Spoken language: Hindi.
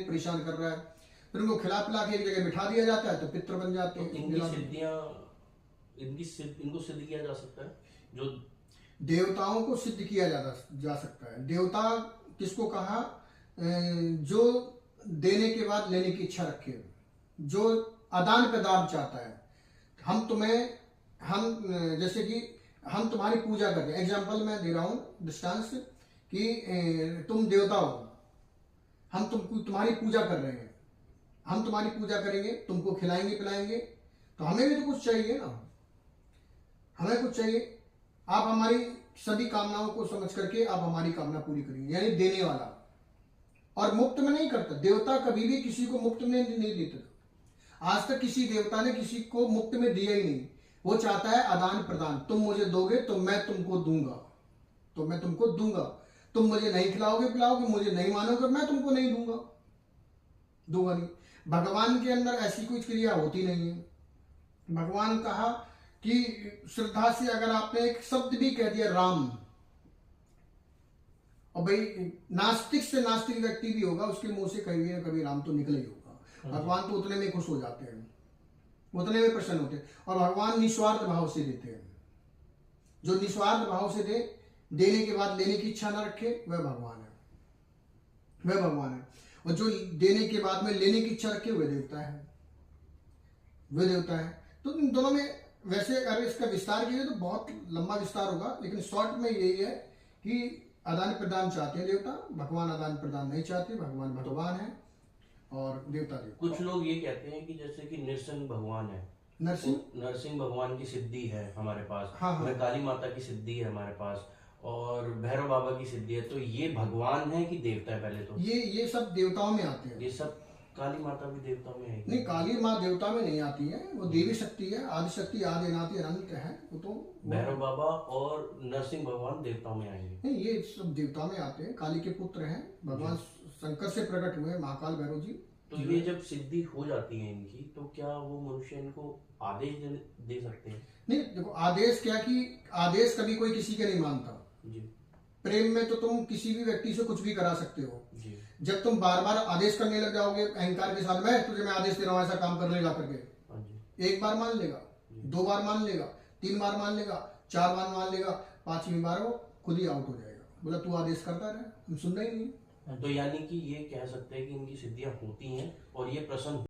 परेशान कर रहा है, फिर उनको खिला पिला के एक जगह बिठा दिया जाता है तो पित्र बन जाते हैं। इनकी सिद्धियां इनको सिद्ध किया जा सकता है। जो देवताओं को सिद्ध किया जा सकता है। देवता किसको कहा? जो देने के बाद लेने की इच्छा रखे, जो आदान प्रदान चाहता है। हम जैसे कि हम तुम्हारी पूजा करते हैं। एग्जाम्पल मैं दे रहा हूं, दृष्टांत कि तुम देवता हो, हम तुम्हारी पूजा कर रहे हैं, हम तुम्हारी पूजा करेंगे, तुमको खिलाएंगे पिलाएंगे, तो हमें भी तो कुछ चाहिए ना, हमें कुछ चाहिए। आप हमारी सभी कामनाओं को समझ करके आप हमारी कामना पूरी करेंगे, यानी देने वाला। और मुफ्त में नहीं करता, देवता कभी भी किसी को मुफ्त में नहीं देता। आज तक किसी देवता ने किसी को मुफ्त में दिया ही नहीं। वो चाहता है आदान प्रदान। तुम मुझे दोगे तो मैं तुमको दूंगा, तो मैं तुमको दूंगा। तुम मुझे नहीं खिलाओगे पिलाओगे, मुझे नहीं मानोगे, मैं तुमको नहीं दूंगा नहीं। भगवान के अंदर ऐसी कोई क्रिया होती नहीं है। भगवान कहा कि श्रद्धा से अगर आपने एक शब्द भी कह दिया राम, और भाई नास्तिक से नास्तिक व्यक्ति भी होगा, उसके मुंह से कभी ना कभी राम तो निकल ही होगा। भगवान तो उतने में खुश हो जाते हैं, उतने में प्रसन्न होते हैं। और भगवान निस्वार्थ भाव से देते हैं। जो निस्वार्थ भाव से दे, देने के बाद लेने की इच्छा ना रखे, वह भगवान है, वह भगवान है। और जो देने के बाद में लेने की इच्छा रखे, वह देवता है, वह देवता है। तो इन दोनों में वैसे अगर इसका विस्तार कीजिए तो बहुत लंबा विस्तार होगा, लेकिन शॉर्ट में यही है कि आदान प्रदान चाहते हैं देवता, भगवान आदान प्रदान नहीं चाहते। भगवान भगवान है और देवता देवता। कुछ लोग ये कहते हैं कि जैसे कि नरसिंह भगवान है, नरसिंह भगवान की सिद्धि है हमारे पास। हाँ। काली माता की सिद्धि है हमारे पास, और भैरव बाबा की सिद्धि है। तो ये भगवान है कि देवता है? पहले तो ये सब देवताओं में आते हैं। ये सब काली माता भी देवताओं में है? नहीं, काली माँ देवता में नहीं आती है, वो देवी शक्ति है, आदि शक्ति, आदि अनादि अनंत है। वो तो भैरव बाबा और नरसिंह भगवान देवताओं में आएंगे? नहीं, ये सब देवता में आते हैं। काली के पुत्र हैं, भगवान शंकर से प्रकट हुए महाकाल भैरव जी। तो ये जब सिद्धि हो जाती है इनकी, तो क्या वो मनुष्य इनको आदेश दे सकते हैं? नहीं, देखो आदेश क्या, कि आदेश कभी कोई किसी के नहीं मानता जी। प्रेम में तो तुम किसी भी व्यक्ति से कुछ भी करा सकते हो जी। जब तुम बार बार आदेश करने लग जाओगे अहंकार के साथ, मैं आदेश दे रहा हूँ ऐसा काम कर लेगा करके, एक बार मान लेगा, 2 बार मान लेगा, 3 बार मान लेगा, 4 बार मान लेगा, 5वीं बार वो खुद ही आउट हो जाएगा। बोला तू आदेश करता रहे, हम सुनना ही नहीं। तो यानी कि ये कह सकते हैं कि इनकी सिद्धियां होती हैं और ये प्रसन्न